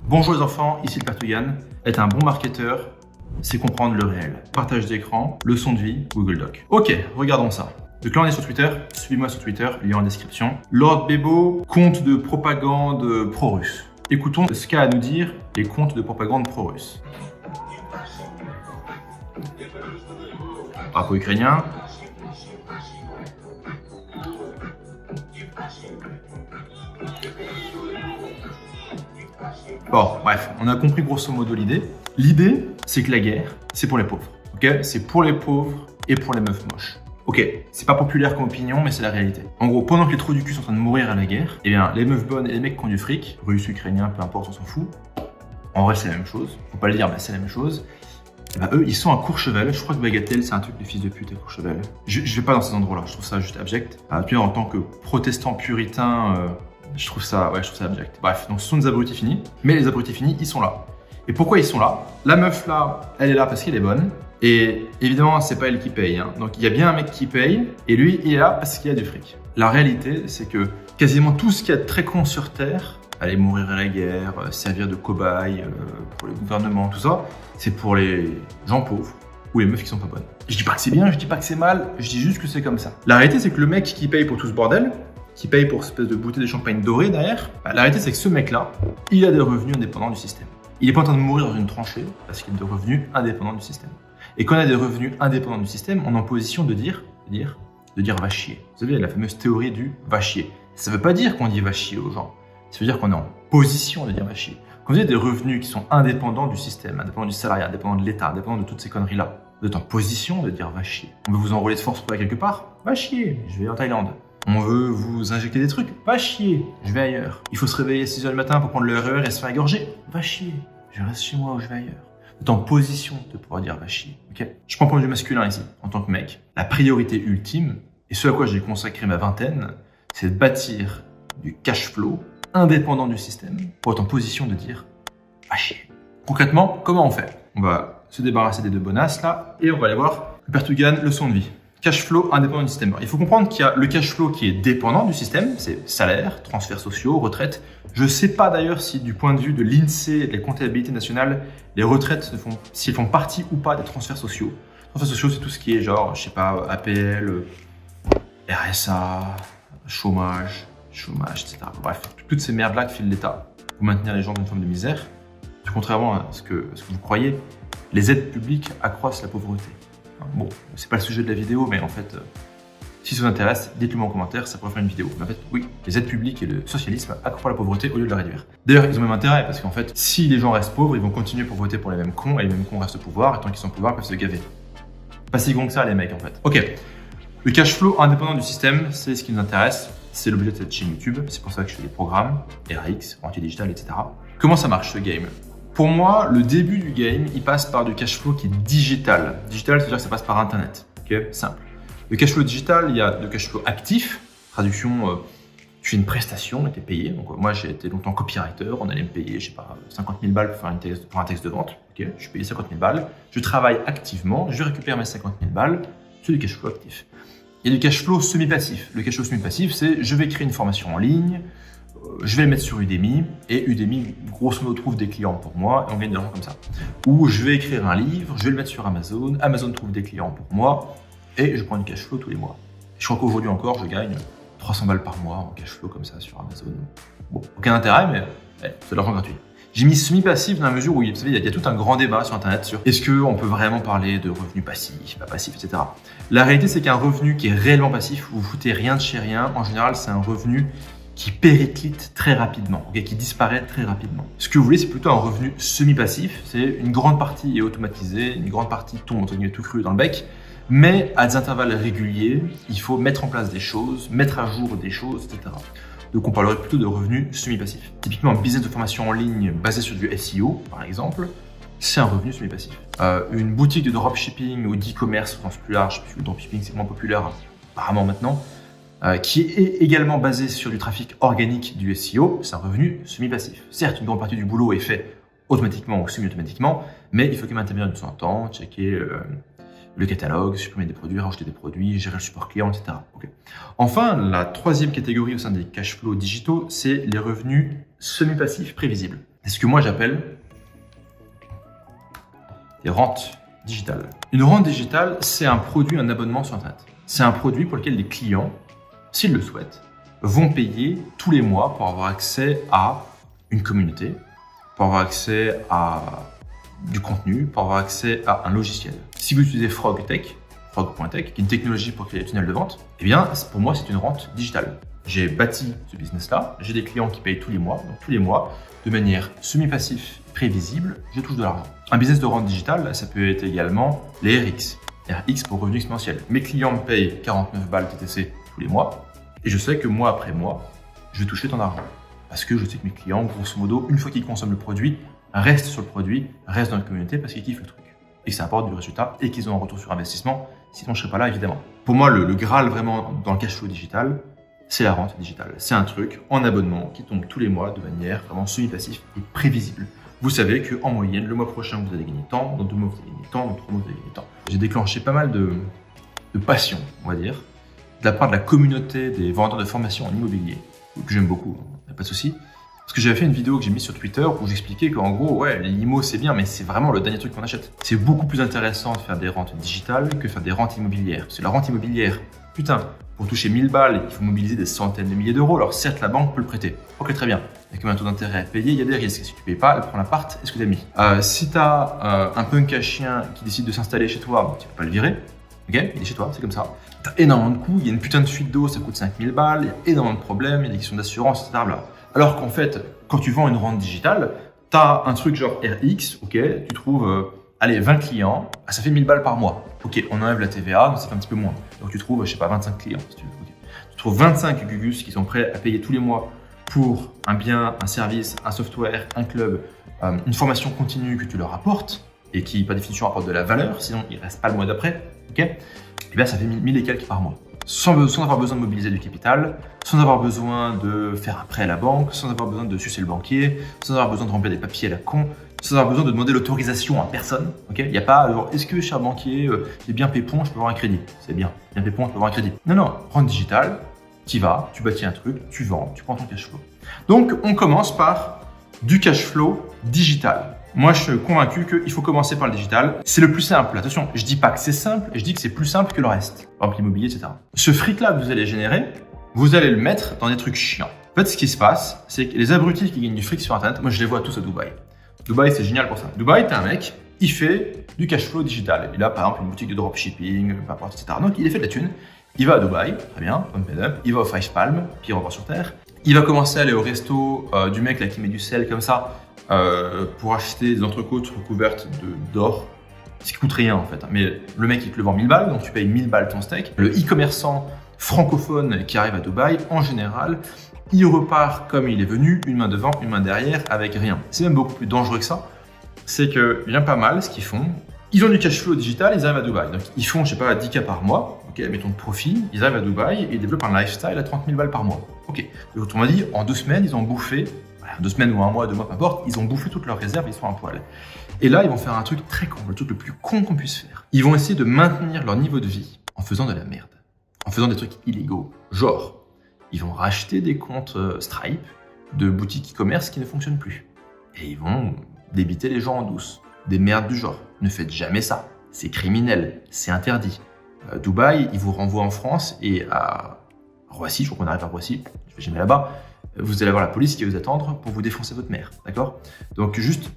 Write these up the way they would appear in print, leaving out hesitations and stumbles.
Bonjour les enfants, ici le Père Tougan. Être un bon marketeur, c'est comprendre le réel. Partage d'écran, leçon de vie, Google Doc. Ok, regardons ça. Donc là on est sur Twitter, suivez-moi sur Twitter, lien en description. Lord Bebo, compte de propagande pro-russe. Écoutons ce qu'a à nous dire les comptes de propagande pro-russe. Drapeau ukrainien. Bon, bref, on a compris grosso modo l'idée. L'idée, c'est que la guerre, c'est pour les pauvres. Ok, c'est pour les pauvres et pour les meufs moches. Ok, c'est pas populaire comme opinion, mais c'est la réalité. En gros, pendant que les trous du cul sont en train de mourir à la guerre, eh bien, les meufs bonnes et les mecs qui ont du fric, russes, ukrainiens, peu importe, on s'en fout. En vrai, c'est la même chose. Faut pas le dire, mais c'est la même chose. Eh ben, eux, ils sont à Courchevel. Je crois que Bagatelle, c'est un truc de fils de pute à Courchevel. Je vais pas dans ces endroits-là. Je trouve ça juste abject. En tant que protestant puritain, je trouve ça abject. Bref, donc ce sont des abrutis finis. Mais les abrutis finis, ils sont là. Et pourquoi ils sont là? La meuf là, elle est là parce qu'elle est bonne. Et évidemment, c'est pas elle qui paye. Hein. Donc il y a bien un mec qui paye. Et lui, il est là parce qu'il y a du fric. La réalité, c'est que quasiment tout ce qu'il y a de très con sur Terre, aller mourir à la guerre, servir de cobaye pour les gouvernements, tout ça, c'est pour les gens pauvres ou les meufs qui sont pas bonnes. Je dis pas que c'est bien, je dis pas que c'est mal, je dis juste que c'est comme ça. La réalité, c'est que le mec qui paye pour tout ce bordel, qui paye pour cette espèce de bouteille de champagne dorée derrière, la réalité, c'est que ce mec-là, il a des revenus indépendants du système. Il est pas en train de mourir dans une tranchée parce qu'il a des revenus indépendants du système. Et quand on a des revenus indépendants du système, on est en position de dire va chier. Vous savez, la fameuse théorie du va chier. Ça veut pas dire qu'on dit va chier aux gens. Ça veut dire qu'on est en position de dire va chier. Quand vous avez des revenus qui sont indépendants du système, indépendants du salariat, indépendants de l'État, indépendants de toutes ces conneries-là, vous êtes en position de dire va chier. On veut vous enrôler de force pour aller quelque part? Va chier, je vais en Thaïlande. On veut vous injecter des trucs? Va chier, je vais ailleurs. Il faut se réveiller à 6h du matin pour prendre le RER et se faire égorger? Va chier, je reste chez moi ou je vais ailleurs. Vous êtes en position de pouvoir dire va chier. Okay, je prends le point de vue masculin ici, en tant que mec. La priorité ultime, et ce à quoi j'ai consacré ma vingtaine, c'est de bâtir du cash flow indépendant du système pour être en position de dire va chier. Concrètement, comment on fait? On va se débarrasser des deux bonasses là et on va aller voir le Père Tougan, leçon de vie. Cash flow indépendant du système. Il faut comprendre qu'il y a le cash flow qui est dépendant du système, c'est salaire, transferts sociaux, retraite. Je ne sais pas d'ailleurs si du point de vue de l'INSEE, de la comptabilité nationale, les retraites s'ils font partie ou pas des transferts sociaux. Transferts sociaux, c'est tout ce qui est genre, je sais pas, APL, RSA, chômage, etc. Bref, toutes ces merdes-là que file l'État pour maintenir les gens dans une forme de misère. Contrairement à ce que vous croyez, les aides publiques accroissent la pauvreté. Bon, c'est pas le sujet de la vidéo, mais en fait, si ça vous intéresse, dites-le moi en commentaire, ça pourrait faire une vidéo. Mais en fait, oui, les aides publiques et le socialisme accroissent la pauvreté au lieu de la réduire. D'ailleurs, ils ont même intérêt, parce qu'en fait, si les gens restent pauvres, ils vont continuer pour voter pour les mêmes cons, et les mêmes cons restent au pouvoir, et tant qu'ils sont au pouvoir, ils peuvent se gaver. Pas si con que ça, les mecs, en fait. Ok, le cash flow indépendant du système, c'est ce qui nous intéresse. C'est l'objet de cette chaîne YouTube, c'est pour ça que je fais des programmes, RX, anti-digital, etc. Comment ça marche ce game? Pour moi, le début du game, il passe par du cash flow qui est digital. Digital, c'est-à-dire que ça passe par Internet. Ok, simple. Le cash flow digital, il y a le cash flow actif. Traduction, tu fais une prestation et tu es payé. Donc, moi, j'ai été longtemps copywriter. On allait me payer, je sais pas, 50 000 balles pour faire un texte de vente. Ok, je suis payé 50 000 balles. Je travaille activement. Je récupère mes 50 000 balles. C'est du cash flow actif. Il y a du cash flow semi-passif. Le cash flow semi-passif, c'est je vais créer une formation en ligne. Je vais le mettre sur Udemy et Udemy, grosso modo, trouve des clients pour moi et on gagne de l'argent comme ça. Ou je vais écrire un livre, je vais le mettre sur Amazon, Amazon trouve des clients pour moi et je prends du cash flow tous les mois. Je crois qu'aujourd'hui encore, je gagne 300 balles par mois en cash flow comme ça sur Amazon. Bon, aucun intérêt, mais c'est de l'argent gratuit. J'ai mis semi-passif dans la mesure où vous savez, il y a tout un grand débat sur Internet sur est-ce qu'on peut vraiment parler de revenus passifs, pas passifs, etc. La réalité, c'est qu'un revenu qui est réellement passif, vous foutez rien de chez rien, en général, c'est un revenu qui périclite très rapidement, okay, qui disparaît très rapidement. Ce que vous voulez, c'est plutôt un revenu semi-passif. C'est une grande partie est automatisée, une grande partie tombe entre guillemets tout cru dans le bec, mais à des intervalles réguliers, il faut mettre en place des choses, mettre à jour des choses, etc. Donc on parlerait plutôt de revenus semi-passifs. Typiquement, un business de formation en ligne basé sur du SEO, par exemple, c'est un revenu semi-passif. Une boutique de dropshipping ou d'e-commerce au sens plus large, puisque le dropshipping c'est moins populaire apparemment maintenant, qui est également basé sur du trafic organique du SEO, c'est un revenu semi-passif. Certes, une grande partie du boulot est fait automatiquement ou semi-automatiquement, mais il faut quand même intervenir de temps en temps, checker le catalogue, supprimer des produits, rajouter des produits, gérer le support client, etc. Okay. Enfin, la troisième catégorie au sein des cash flows digitaux, c'est les revenus semi-passifs prévisibles. C'est ce que moi j'appelle des rentes digitales. Une rente digitale, c'est un produit, un abonnement sur Internet. C'est un produit pour lequel les clients, s'ils le souhaitent, vont payer tous les mois pour avoir accès à une communauté, pour avoir accès à du contenu, pour avoir accès à un logiciel. Si vous utilisez Frog.tech, qui est une technologie pour créer des tunnels de vente, eh bien, pour moi, c'est une rente digitale. J'ai bâti ce business-là, j'ai des clients qui payent tous les mois, donc tous les mois, de manière semi-passive, prévisible, je touche de l'argent. Un business de rente digitale, ça peut être également les RX. RX pour revenu exponentiel. Mes clients me payent 49 balles TTC tous les mois, et je sais que mois après mois, je vais toucher tant d'argent. Parce que je sais que mes clients, grosso modo, une fois qu'ils consomment le produit, restent sur le produit, restent dans la communauté parce qu'ils kiffent le truc. Et que ça apporte du résultat et qu'ils ont un retour sur investissement, sinon je ne serais pas là évidemment. Pour moi, le Graal vraiment dans le cash flow digital, c'est la rente digitale. C'est un truc en abonnement qui tombe tous les mois de manière vraiment semi-passive et prévisible. Vous savez qu'en moyenne, le mois prochain, vous allez gagner tant, dans 2 mois, vous allez gagner tant, dans 3 mois, vous allez gagner tant. J'ai déclenché pas mal de passion, on va dire, de la part de la communauté des vendeurs de formation en immobilier, que j'aime beaucoup, pas de souci. Parce que j'avais fait une vidéo que j'ai mise sur Twitter où j'expliquais qu'en gros, ouais, les IMO c'est bien, mais c'est vraiment le dernier truc qu'on achète. C'est beaucoup plus intéressant de faire des rentes digitales que faire des rentes immobilières. Parce que la rente immobilière, putain, pour toucher 1000 balles, il faut mobiliser des centaines de milliers d'euros. Alors certes, la banque peut le prêter. Ok, très bien. Il y a comme un taux d'intérêt à payer, il y a des risques. Si tu ne payes pas, elle prend l'appart, est-ce que tu as mis si tu as un punk à chien qui décide de s'installer chez toi, tu ne peux pas le virer. Ok, il est chez toi, c'est comme ça. T'as énormément de coûts, il y a une putain de fuite d'eau, ça coûte 5000 balles, il y a énormément de problèmes, il y a des questions d'assurance, etc. Alors qu'en fait, quand tu vends une rente digitale, t'as un truc genre RX, ok, tu trouves, 20 clients, ça fait 1000 balles par mois. Ok, on enlève la TVA, donc ça fait un petit peu moins. Donc tu trouves, 25 clients, si tu veux. Okay. Tu trouves 25 Gugus qui sont prêts à payer tous les mois pour un bien, un service, un software, un club, une formation continue que tu leur apportes et qui, par définition, apporte de la valeur, sinon ils ne restent pas le mois d'après, ok. Et bien ça fait 1000 et quelques par mois. Sans avoir besoin de mobiliser du capital, sans avoir besoin de faire un prêt à la banque, sans avoir besoin de sucer le banquier, sans avoir besoin de remplir des papiers à la con, sans avoir besoin de demander l'autorisation à personne. Okay, il n'y a pas genre, est-ce que cher banquier, c'est bien pépon, je peux avoir un crédit. C'est bien pépon, je peux avoir un crédit. Non, rente digitale, tu vas, tu bâtis un truc, tu vends, tu prends ton cash flow. Donc on commence par du cash flow digital. Moi, je suis convaincu qu'il faut commencer par le digital. C'est le plus simple. Attention, je dis pas que c'est simple, je dis que c'est plus simple que le reste. Par exemple, l'immobilier, etc. Ce fric-là que vous allez générer, vous allez le mettre dans des trucs chiants. En fait, ce qui se passe, c'est que les abrutis qui gagnent du fric sur Internet, moi, je les vois tous à Dubaï. Dubaï, c'est génial pour ça. Dubaï, t'as un mec, il fait du cash flow digital. Il a, par exemple, une boutique de dropshipping, peu importe, etc. Donc, il fait de la thune. Il va à Dubaï, très bien, pump it up. Il va au Five Palm, puis il repart sur Terre. Il va commencer à aller au resto du mec là qui met du sel comme ça. Pour acheter des entrecôtes recouvertes d'or, ce qui coûte rien en fait. Mais le mec il te le vend 1000 balles, donc tu payes 1000 balles ton steak. Le e-commerçant francophone qui arrive à Dubaï, en général, il repart comme il est venu, une main devant, une main derrière, avec rien. C'est même beaucoup plus dangereux que ça. C'est que bien pas mal ce qu'ils font. Ils ont du cash flow digital, ils arrivent à Dubaï. Donc ils font, je sais pas, 10K par mois, ok, mettons de profit, ils arrivent à Dubaï et ils développent un lifestyle à 30 000 balles par mois. Ok. Donc on m'a dit, en 2 semaines, ils ont bouffé 2 semaines ou 1 mois, 2 mois, peu importe, ils ont bouffé toutes leurs réserves, ils sont à poil. Et là, ils vont faire un truc très con, le truc le plus con qu'on puisse faire. Ils vont essayer de maintenir leur niveau de vie en faisant de la merde, en faisant des trucs illégaux. Genre, ils vont racheter des comptes Stripe de boutiques e-commerce qui ne fonctionnent plus. Et ils vont débiter les gens en douce. Des merdes du genre. Ne faites jamais ça. C'est criminel, c'est interdit. Dubaï, ils vous renvoient en France et à Roissy, je crois qu'on arrive à Roissy, je vais jamais là-bas. Vous allez avoir la police qui va vous attendre pour vous défoncer votre mère, d'accord? Donc juste,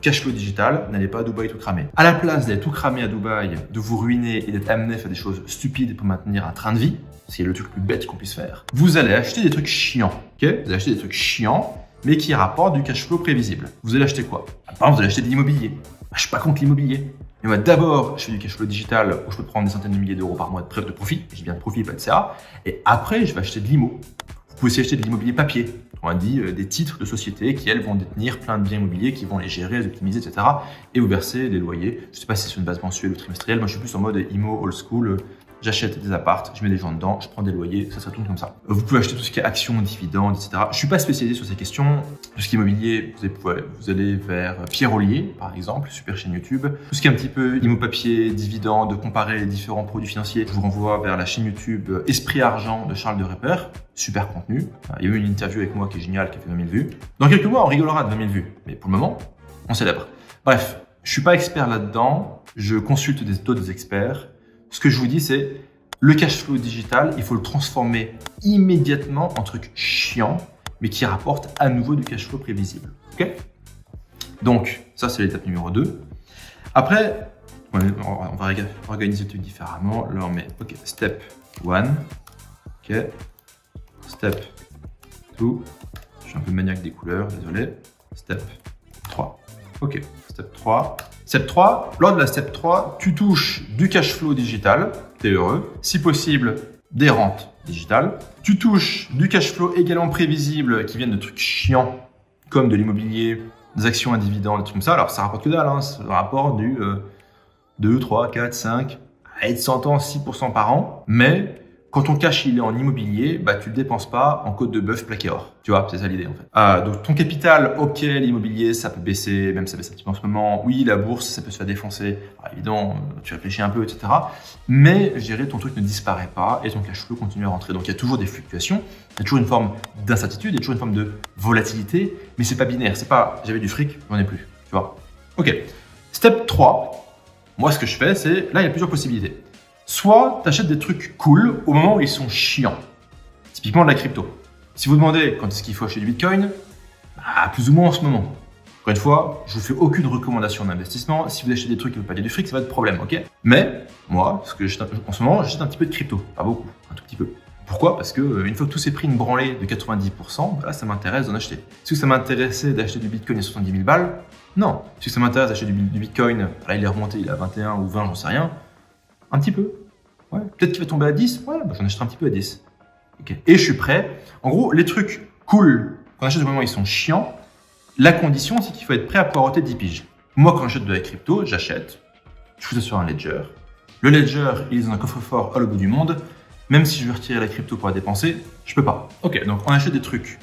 cash flow digital, n'allez pas à Dubaï tout cramer. À la place d'aller tout cramer à Dubaï, de vous ruiner et d'être amené à faire des choses stupides pour maintenir un train de vie, c'est le truc le plus bête qu'on puisse faire, vous allez acheter des trucs chiants, ok? Vous allez acheter des trucs chiants, mais qui rapportent du cash flow prévisible. Vous allez acheter quoi? Par exemple, vous allez acheter de l'immobilier. Je suis pas contre l'immobilier. Mais moi, d'abord, je fais du cash flow digital où je peux prendre des centaines de milliers d'euros par mois de profit. J'ai bien de profit, pas de CA. Et après, je vais acheter de l'IMO. Vous pouvez aussi acheter de l'immobilier papier. On dit des titres de sociétés qui, elles, vont détenir plein de biens immobiliers, qui vont les gérer, les optimiser, etc. Et vous verser des loyers. Je ne sais pas si c'est sur une base mensuelle ou trimestrielle. Moi, je suis plus en mode IMO old school. j'achète des apparts, je mets des gens dedans, je prends des loyers, ça tourne comme ça. Vous pouvez acheter tout ce qui est actions, dividendes, etc. Je suis pas spécialisé sur ces questions. Tout ce qui est immobilier, vous allez vers Pierre Ollier, par exemple, super chaîne YouTube. Tout ce qui est un petit peu immo papier, dividendes, comparer les différents produits financiers, je vous renvoie vers la chaîne YouTube Esprit Argent de Charles de Reper. Super contenu. Il y a eu une interview avec moi qui est géniale, qui a fait 20 000 vues. Dans quelques mois, on rigolera de 20 000 vues. Mais pour le moment, on célèbre. Bref, je suis pas expert là-dedans. Je consulte d'autres experts. Ce que je vous dis, c'est le cash flow digital, il faut le transformer immédiatement en truc chiant, mais qui rapporte à nouveau du cash flow prévisible. Ok? Donc, ça, c'est l'étape numéro 2. Après, on va organiser le truc différemment. Là, on met, ok, step 1. Ok. Step 2. Je suis un peu maniaque des couleurs, désolé. Step 3. Ok. Step 3. Step 3, lors de la step 3, tu touches du cash flow digital, t'es heureux. Si possible, des rentes digitales. Tu touches du cash flow également prévisible qui viennent de trucs chiants, comme de l'immobilier, des actions à dividendes, des trucs comme ça. Alors, ça rapporte que dalle, hein. Ça rapporte du 2, 3, 4, 5, à 100 ans, 6% par an. Mais quand ton cash il est en immobilier, bah tu le dépenses pas en côte de bœuf plaqué or. Tu vois, c'est ça l'idée en fait. Donc ton capital, ok, l'immobilier ça peut baisser, même ça baisse un petit peu en ce moment. Oui, la bourse ça peut se faire défoncer. Alors, évidemment, tu réfléchis un peu, etc. Mais je dirais ton truc ne disparaît pas et ton cash flow continue à rentrer. Donc il y a toujours des fluctuations, il y a toujours une forme d'incertitude, il y a toujours une forme de volatilité, mais c'est pas binaire. C'est pas j'avais du fric, j'en ai plus. Tu vois. Ok. Step 3. Moi ce que je fais, c'est là il y a plusieurs possibilités. Soit tu achètes des trucs cool au moment où ils sont chiants. Typiquement de la crypto. Si vous demandez quand est-ce qu'il faut acheter du Bitcoin, bah, plus ou moins en ce moment. Encore une fois, je vous fais aucune recommandation d'investissement. Si vous achetez des trucs qui ne veulent pas dire du fric, ça va être problème, ok? Mais moi, parce que en ce moment, j'achète un petit peu de crypto. Pas beaucoup, un tout petit peu. Pourquoi? Parce que une fois que tout s'est pris une branlée de 90%, bah là, ça m'intéresse d'en acheter. Si ça m'intéressait d'acheter du Bitcoin à 70 000 balles, non. Si ça m'intéresse d'acheter du Bitcoin, là il est remonté, il est à 21 ou 20, j'en sais rien. Un petit peu. Ouais. Peut-être qu'il va tomber à 10. Ouais, bah j'en achèterai un petit peu à 10. Okay. Et je suis prêt. En gros, les trucs cool, quand on achète au moment où ils sont chiants, la condition, c'est qu'il faut être prêt à poireauter 10 piges. Moi, quand j'achète de la crypto, j'achète, je fous ça sur un ledger. Le ledger, il est dans un coffre-fort à l'autre bout du monde. Même si je veux retirer la crypto pour la dépenser, je peux pas. Ok, donc on achète des trucs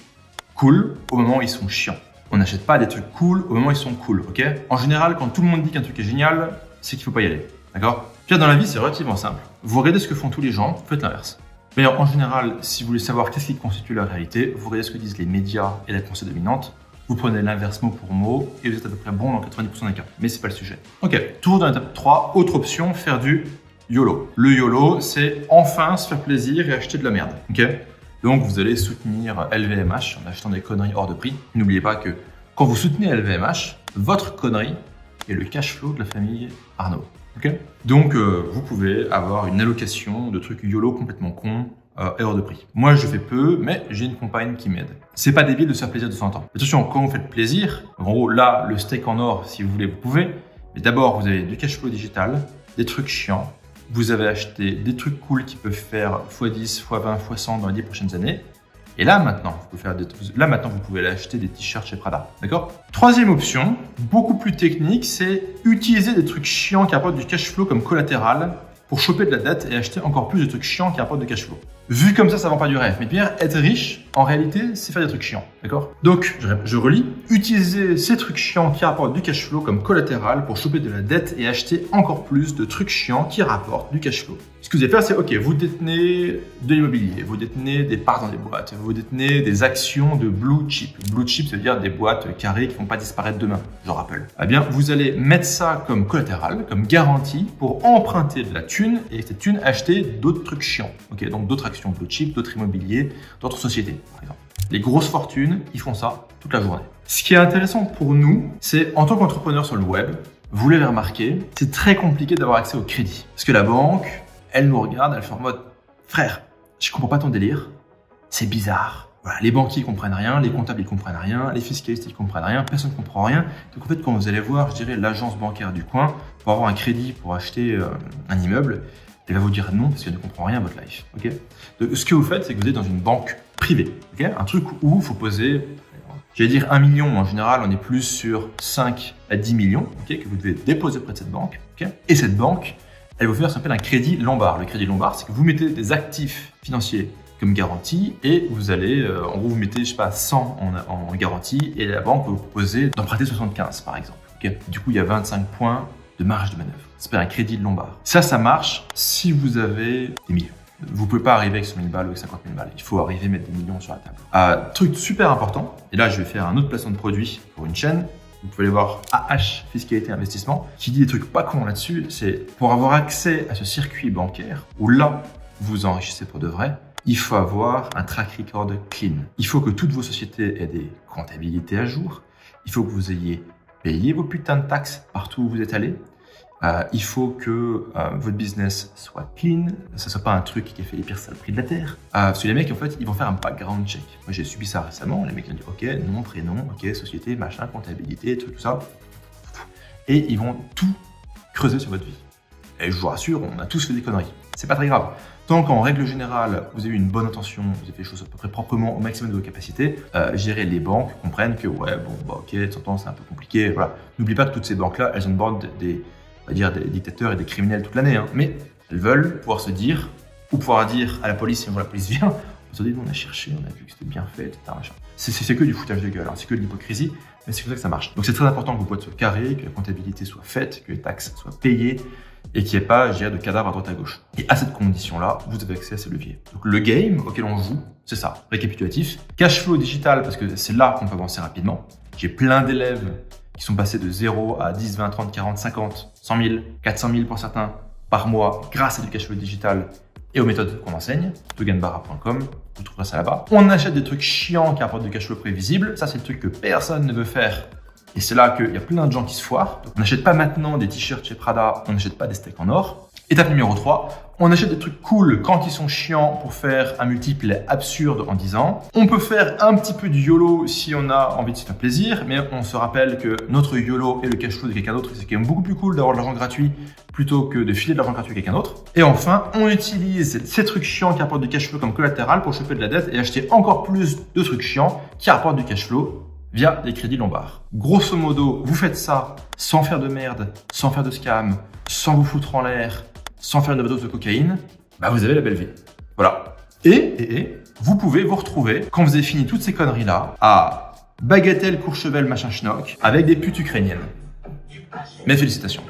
cool au moment où ils sont chiants. On n'achète pas des trucs cool au moment où ils sont cool, ok? En général, quand tout le monde dit qu'un truc est génial, c'est qu'il faut pas y aller. D'accord? Puis dans la vie, c'est relativement simple. Vous regardez ce que font tous les gens, vous faites l'inverse. D'ailleurs, en général, si vous voulez savoir qu'est-ce qui constitue la réalité, vous regardez ce que disent les médias et la pensée dominante, vous prenez l'inverse mot pour mot et vous êtes à peu près bon dans 90% des cas. Mais c'est pas le sujet. Ok, toujours dans l'étape 3, autre option, faire du YOLO. Le YOLO, c'est enfin se faire plaisir et acheter de la merde. Ok? Donc vous allez soutenir LVMH en achetant des conneries hors de prix. N'oubliez pas que quand vous soutenez LVMH, votre connerie est le cash flow de la famille Arnault. Okay. Donc, vous pouvez avoir une allocation de trucs YOLO complètement cons et hors de prix. Moi, je fais peu, mais j'ai une compagne qui m'aide. C'est pas débile de se faire plaisir de temps en temps. Attention, quand vous faites plaisir, en gros, là, le steak en or, si vous voulez, vous pouvez. Mais d'abord, vous avez du cash flow digital, des trucs chiants. Vous avez acheté des trucs cool qui peuvent faire x10, x20, x100 dans les 10 prochaines années. Et là maintenant, vous pouvez aller acheter des t-shirts chez Prada, d'accord? Troisième option, beaucoup plus technique, c'est utiliser des trucs chiants qui apportent du cash flow comme collatéral pour choper de la dette et acheter encore plus de trucs chiants qui apportent du cash flow. Vu comme ça vend pas du rêve. Mais Pierre, être riche, en réalité, c'est faire des trucs chiants, d'accord? Donc, je relis, utiliser ces trucs chiants qui rapportent du cash flow comme collatéral pour choper de la dette et acheter encore plus de trucs chiants qui rapportent du cash flow. Ce que vous allez faire, c'est, ok, vous détenez de l'immobilier, vous détenez des parts dans des boîtes, vous détenez des actions de blue chip. Blue chip, ça veut dire des boîtes carrées qui ne vont pas disparaître demain, je rappelle. Eh bien, vous allez mettre ça comme collatéral, comme garantie pour emprunter de la thune et avec cette thune, acheter d'autres trucs chiants. Ok, donc d'autres actions blue chip, d'autres immobiliers, d'autres sociétés, par exemple. Les grosses fortunes, ils font ça toute la journée. Ce qui est intéressant pour nous, c'est en tant qu'entrepreneur sur le web, vous l'avez remarqué, c'est très compliqué d'avoir accès au crédit. Parce que la banque, elle nous regarde, elle fait en mode « Frère, je comprends pas ton délire, c'est bizarre. » Voilà, les banquiers comprennent rien, les comptables ils comprennent rien, les fiscalistes ils comprennent rien, personne ne comprend rien. Donc en fait, quand vous allez voir, je dirais, l'agence bancaire du coin pour avoir un crédit pour acheter un immeuble, elle va vous dire non parce qu'elle ne comprend rien à votre life. Okay. Donc, ce que vous faites, c'est que vous êtes dans une banque privée. Okay, un truc où il faut poser, j'allais dire 1 million, mais en général, on est plus sur 5 à 10 millions okay, que vous devez déposer auprès de cette banque. Okay. Et cette banque, elle va vous faire ce qu'on appelle un crédit lombard. Le crédit lombard, c'est que vous mettez des actifs financiers comme garantie et vous allez, en gros, vous mettez, je sais pas, 100 en garantie et la banque va vous proposer d'emprunter 75 par exemple. Okay, du coup, il y a 25 points de marge de manœuvre. Ça s'appelle un crédit lombard. Ça marche si vous avez des millions. Vous pouvez pas arriver avec 100 000 balles ou avec 50 000 balles. Il faut arriver à mettre des millions sur la table. Truc super important, et là, je vais faire un autre placement de produit pour une chaîne. Vous pouvez aller voir AH Fiscalité Investissement, qui dit des trucs pas cons là-dessus. C'est pour avoir accès à ce circuit bancaire où là, vous enrichissez pour de vrai, il faut avoir un track record clean. Il faut que toutes vos sociétés aient des comptabilités à jour. Il faut que vous ayez payé vos putains de taxes partout où vous êtes allé. Il faut que votre business soit clean, ça soit pas un truc qui a fait les pires saloperies de la terre. Parce que les mecs, en fait, ils vont faire un background check. Moi, j'ai subi ça récemment. Les mecs ont dit, ok, nom, prénom, ok, société, machin, comptabilité, tout ça. Et ils vont tout creuser sur votre vie. Et je vous rassure, on a tous fait des conneries. C'est pas très grave. Tant qu'en règle générale, vous avez eu une bonne intention, vous avez fait les choses à peu près proprement au maximum de vos capacités, gérer les banques comprennent que, ouais, bon, bah, ok, de temps en temps, c'est un peu compliqué. Voilà. N'oubliez pas que toutes ces banques-là, elles ont board des dictateurs et des criminels toute l'année, hein. Mais elles veulent pouvoir se dire, ou pouvoir dire à la police, si la police vient, on se dit, on a cherché, on a vu que c'était bien fait, etc. C'est que du foutage de gueule, hein. C'est que de l'hypocrisie, mais c'est comme ça que ça marche. Donc c'est très important que vos boîtes soient carrées, que la comptabilité soit faite, que les taxes soient payées, et qu'il n'y ait pas, je dirais, de cadavres à droite à gauche. Et à cette condition-là, vous avez accès à ces leviers. Donc le game auquel on joue, c'est ça, récapitulatif. Cash flow digital, parce que c'est là qu'on peut avancer rapidement. J'ai plein d'élèves qui sont passés de 0 à 10, 20, 30, 40, 50, 100 000, 400 000 pour certains par mois grâce à du cash flow digital et aux méthodes qu'on enseigne, toganbarra.com, vous trouverez ça là-bas. On achète des trucs chiants qui apportent du cash flow prévisible, ça c'est le truc que personne ne veut faire et c'est là qu'il y a plein de gens qui se foirent. Donc, on n'achète pas maintenant des t-shirts chez Prada, on n'achète pas des steaks en or. Étape numéro 3, on achète des trucs cool quand ils sont chiants pour faire un multiple absurde en 10 ans. On peut faire un petit peu du YOLO si on a envie de se faire plaisir, mais on se rappelle que notre YOLO et le cash flow de quelqu'un d'autre, c'est quand même beaucoup plus cool d'avoir de l'argent gratuit plutôt que de filer de l'argent gratuit à quelqu'un d'autre. Et enfin, on utilise ces trucs chiants qui apportent du cash flow comme collatéral pour choper de la dette et acheter encore plus de trucs chiants qui apportent du cash flow via des crédits lombards. Grosso modo, vous faites ça sans faire de merde, sans faire de scam, sans vous foutre en l'air, sans faire une overdose de cocaïne, bah vous avez la belle vie. Voilà. Et vous pouvez vous retrouver, quand vous avez fini toutes ces conneries-là, à Bagatelle, Courchevel, machin schnock, avec des putes ukrainiennes. Mes félicitations.